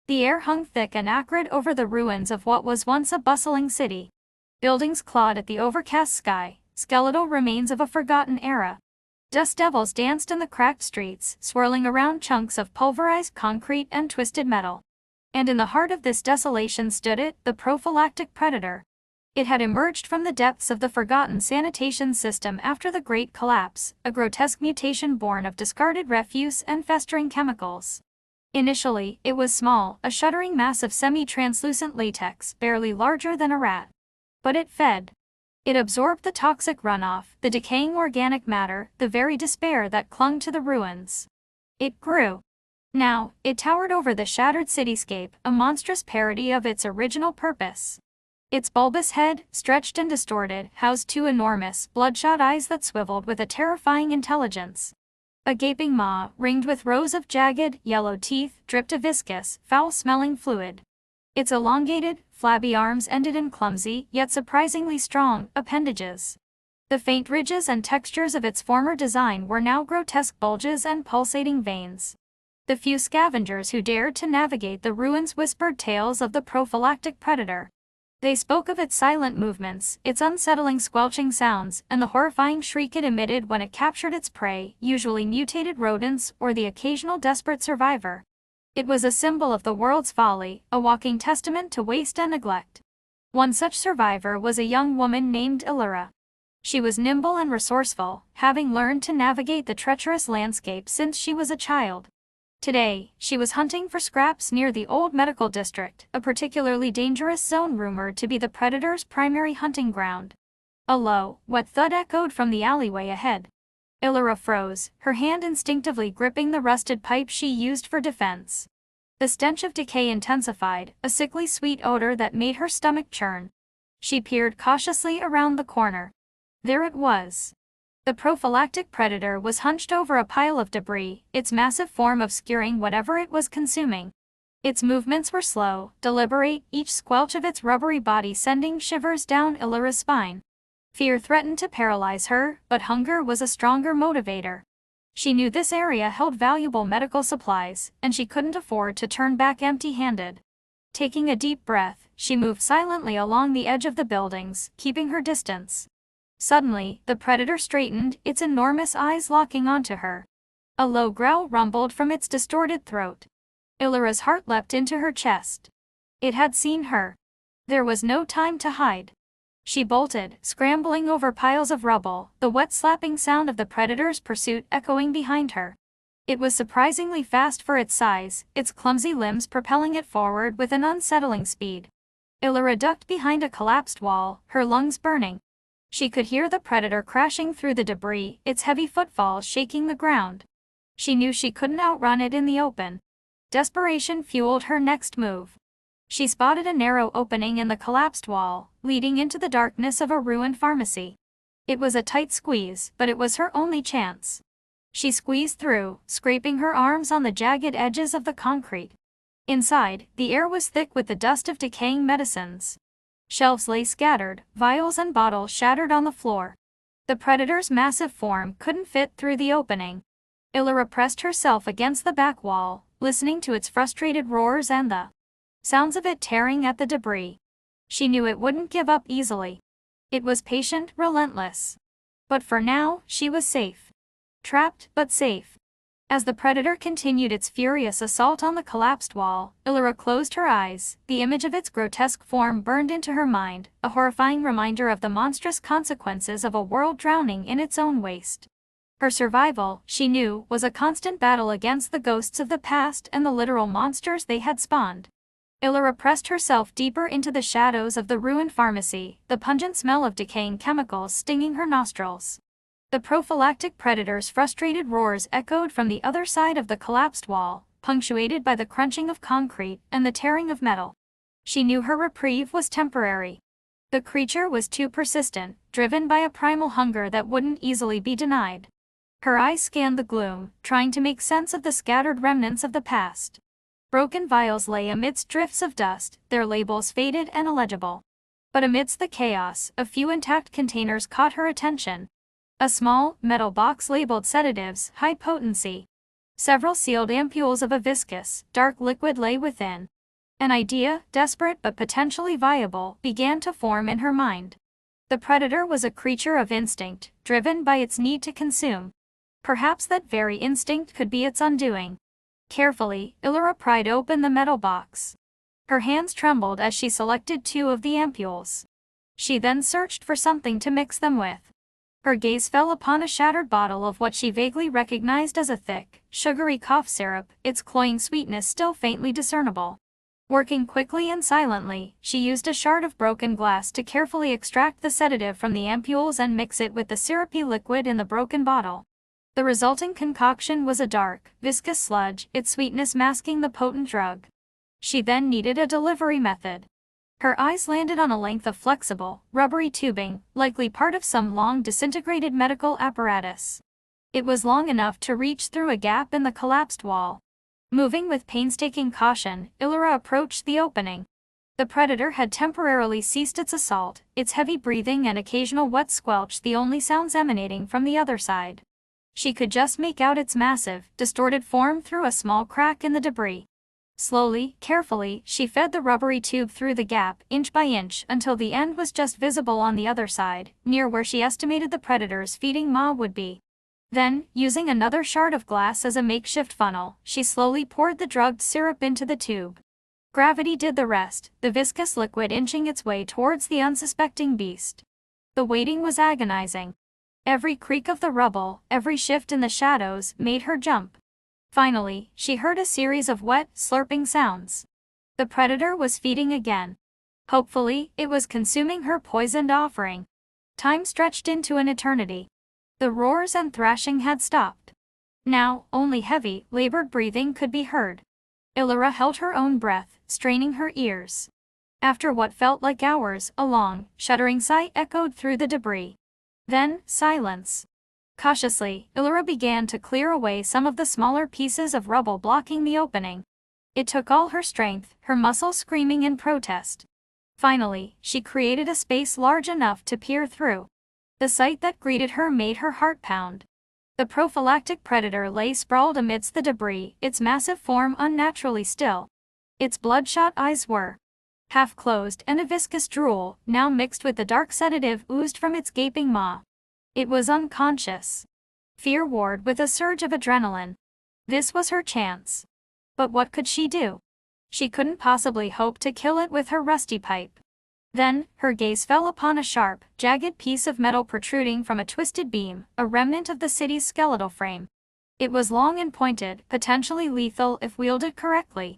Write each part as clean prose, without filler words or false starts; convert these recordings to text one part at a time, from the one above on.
The air hung thick and acrid over the ruins of what was once a bustling city. Buildings clawed at the overcast sky, skeletal remains of a forgotten era. Dust devils danced in the cracked streets, swirling around chunks of pulverized concrete and twisted metal. And in the heart of this desolation stood it, the prophylactic predator. It had emerged from the depths of the forgotten sanitation system after the Great Collapse, a grotesque mutation born of discarded refuse and festering chemicals. Initially, it was small, a shuddering mass of semi-translucent latex, barely larger than a rat. But it fed. It absorbed the toxic runoff, the decaying organic matter, the very despair that clung to the ruins. It grew. Now, it towered over the shattered cityscape, a monstrous parody of its original purpose. Its bulbous head, stretched and distorted, housed two enormous, bloodshot eyes that swiveled with a terrifying intelligence. A gaping maw, ringed with rows of jagged, yellow teeth, dripped a viscous, foul-smelling fluid. Its elongated, flabby arms ended in clumsy, yet surprisingly strong, appendages. The faint ridges and textures of its former design were now grotesque bulges and pulsating veins. The few scavengers who dared to navigate the ruins whispered tales of the prophylactic predator. They spoke of its silent movements, its unsettling squelching sounds, and the horrifying shriek it emitted when it captured its prey, usually mutated rodents or the occasional desperate survivor. It was a symbol of the world's folly, a walking testament to waste and neglect. One such survivor was a young woman named Illyra. She was nimble and resourceful, having learned to navigate the treacherous landscape since she was a child. Today, she was hunting for scraps near the old medical district, a particularly dangerous zone rumored to be the predator's primary hunting ground. A low, wet thud echoed from the alleyway ahead. Illyra froze, her hand instinctively gripping the rusted pipe she used for defense. The stench of decay intensified, a sickly sweet odor that made her stomach churn. She peered cautiously around the corner. There it was. The prophylactic predator was hunched over a pile of debris, its massive form obscuring whatever it was consuming. Its movements were slow, deliberate, each squelch of its rubbery body sending shivers down Illyra's spine. Fear threatened to paralyze her, but hunger was a stronger motivator. She knew this area held valuable medical supplies, and she couldn't afford to turn back empty-handed. Taking a deep breath, she moved silently along the edge of the buildings, keeping her distance. Suddenly, the predator straightened, its enormous eyes locking onto her. A low growl rumbled from its distorted throat. Illyra's heart leapt into her chest. It had seen her. There was no time to hide. She bolted, scrambling over piles of rubble, the wet slapping sound of the predator's pursuit echoing behind her. It was surprisingly fast for its size, its clumsy limbs propelling it forward with an unsettling speed. Illyra ducked behind a collapsed wall, her lungs burning. She could hear the predator crashing through the debris, its heavy footfalls shaking the ground. She knew she couldn't outrun it in the open. Desperation fueled her next move. She spotted a narrow opening in the collapsed wall, leading into the darkness of a ruined pharmacy. It was a tight squeeze, but it was her only chance. She squeezed through, scraping her arms on the jagged edges of the concrete. Inside, the air was thick with the dust of decaying medicines. Shelves lay scattered, vials and bottles shattered on the floor. The predator's massive form couldn't fit through the opening. Illyra pressed herself against the back wall, listening to its frustrated roars and the sounds of it tearing at the debris. She knew it wouldn't give up easily. It was patient, relentless. But for now, she was safe. Trapped, but safe. As the predator continued its furious assault on the collapsed wall, Illyra closed her eyes. The image of its grotesque form burned into her mind, a horrifying reminder of the monstrous consequences of a world drowning in its own waste. Her survival, she knew, was a constant battle against the ghosts of the past and the literal monsters they had spawned. Illyra pressed herself deeper into the shadows of the ruined pharmacy, the pungent smell of decaying chemicals stinging her nostrils. The prophylactic predator's frustrated roars echoed from the other side of the collapsed wall, punctuated by the crunching of concrete and the tearing of metal. She knew her reprieve was temporary. The creature was too persistent, driven by a primal hunger that wouldn't easily be denied. Her eyes scanned the gloom, trying to make sense of the scattered remnants of the past. Broken vials lay amidst drifts of dust, their labels faded and illegible. But amidst the chaos, a few intact containers caught her attention. A small, metal box labeled sedatives, high potency. Several sealed ampules of a viscous, dark liquid lay within. An idea, desperate but potentially viable, began to form in her mind. The predator was a creature of instinct, driven by its need to consume. Perhaps that very instinct could be its undoing. Carefully, Illyra pried open the metal box. Her hands trembled as she selected 2 of the ampules. She then searched for something to mix them with. Her gaze fell upon a shattered bottle of what she vaguely recognized as a thick, sugary cough syrup, its cloying sweetness still faintly discernible. Working quickly and silently, she used a shard of broken glass to carefully extract the sedative from the ampules and mix it with the syrupy liquid in the broken bottle. The resulting concoction was a dark, viscous sludge, its sweetness masking the potent drug. She then needed a delivery method. Her eyes landed on a length of flexible, rubbery tubing, likely part of some long disintegrated medical apparatus. It was long enough to reach through a gap in the collapsed wall. Moving with painstaking caution, Illyra approached the opening. The predator had temporarily ceased its assault, its heavy breathing and occasional wet squelch the only sounds emanating from the other side. She could just make out its massive, distorted form through a small crack in the debris. Slowly, carefully, she fed the rubbery tube through the gap, inch by inch, until the end was just visible on the other side, near where she estimated the predator's feeding maw would be. Then, using another shard of glass as a makeshift funnel, she slowly poured the drugged syrup into the tube. Gravity did the rest, the viscous liquid inching its way towards the unsuspecting beast. The waiting was agonizing. Every creak of the rubble, every shift in the shadows, made her jump. Finally, she heard a series of wet, slurping sounds. The predator was feeding again. Hopefully, it was consuming her poisoned offering. Time stretched into an eternity. The roars and thrashing had stopped. Now, only heavy, labored breathing could be heard. Illyra held her own breath, straining her ears. After what felt like hours, a long, shuddering sigh echoed through the debris. Then, silence. Cautiously, Illyra began to clear away some of the smaller pieces of rubble blocking the opening. It took all her strength, her muscles screaming in protest. Finally, she created a space large enough to peer through. The sight that greeted her made her heart pound. The prophylactic predator lay sprawled amidst the debris, its massive form unnaturally still. Its bloodshot eyes were half-closed, and a viscous drool, now mixed with the dark sedative, oozed from its gaping maw. It was unconscious. Fear warred with a surge of adrenaline. This was her chance. But what could she do? She couldn't possibly hope to kill it with her rusty pipe. Then, her gaze fell upon a sharp, jagged piece of metal protruding from a twisted beam, a remnant of the city's skeletal frame. It was long and pointed, potentially lethal if wielded correctly.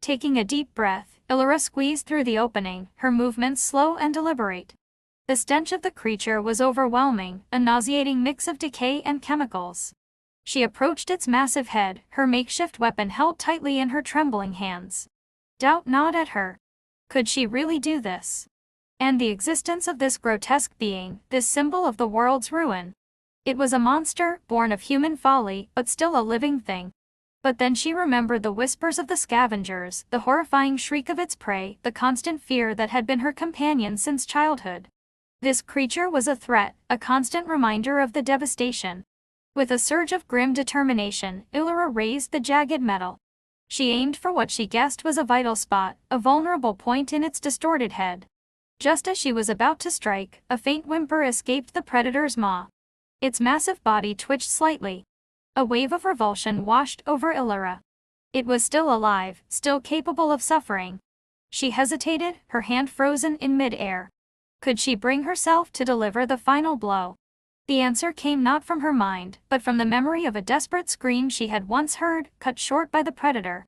Taking a deep breath, Illyra squeezed through the opening, her movements slow and deliberate. The stench of the creature was overwhelming, a nauseating mix of decay and chemicals. She approached its massive head, her makeshift weapon held tightly in her trembling hands. Doubt gnawed at her. Could she really do this? And the existence of this grotesque being, this symbol of the world's ruin. It was a monster, born of human folly, but still a living thing. But then she remembered the whispers of the scavengers, the horrifying shriek of its prey, the constant fear that had been her companion since childhood. This creature was a threat, a constant reminder of the devastation. With a surge of grim determination, Illyra raised the jagged metal. She aimed for what she guessed was a vital spot, a vulnerable point in its distorted head. Just as she was about to strike, a faint whimper escaped the predator's maw. Its massive body twitched slightly. A wave of revulsion washed over Illyra. It was still alive, still capable of suffering. She hesitated, her hand frozen in mid-air. Could she bring herself to deliver the final blow? The answer came not from her mind, but from the memory of a desperate scream she had once heard, cut short by the predator.